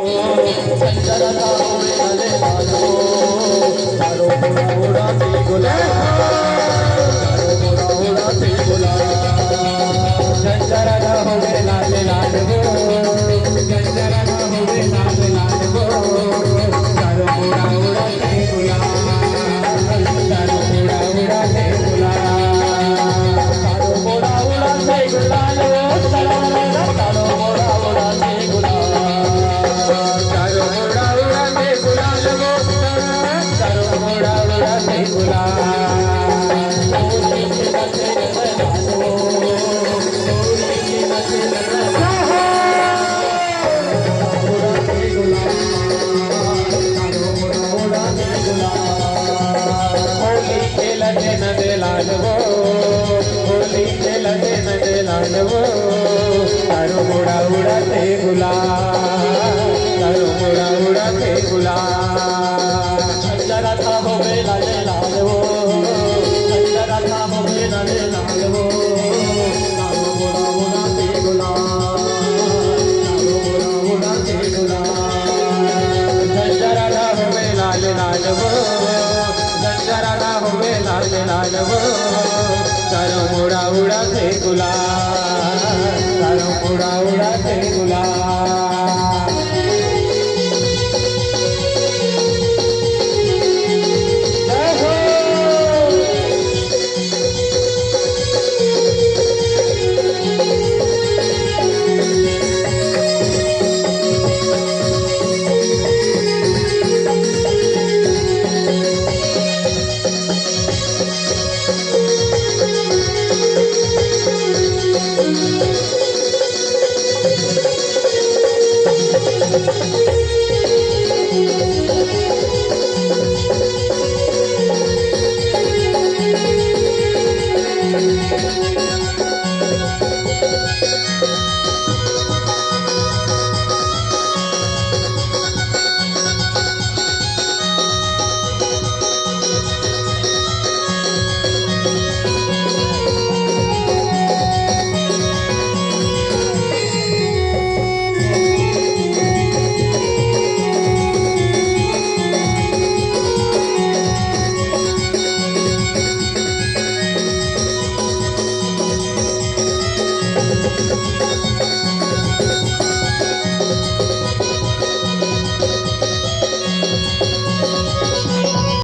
चंचरता होवे लाले लाल वो चारों मोरा उड़ाते गुलाल चारों मोरा उड़ाते गुलाल चंचरता होवे लाले लाल वो चंचरता होवे लाले लाल वो चारों मोरा उड़ाते गुलाल चारों मोरा उड़ाते गुलाल चारों मोरा उड़ाते गुलाल वो चारों मोरा उड़ाते गुलाल चारों मोरा उड़ाते गुलाल वो चारों मोरा उड़ाते लाल वो होली खेलते नंदे लाल वो चारों मोरा उड़ाते गुलाल चारों मोरा उड़ाते गुलाल चंचरा था होवे लाले लाल वो चंचरा था होवे लाले लाल वो चारों मोरा उड़ाते गुलाल चारों मोरा उड़ाते गुलाल चंचरा था होवे लाले लाल वो चंचरा था होवे लाले लाल वो चारों मोरा उड़ाते गुलाल चारों मोरा उड़ाते गुलाल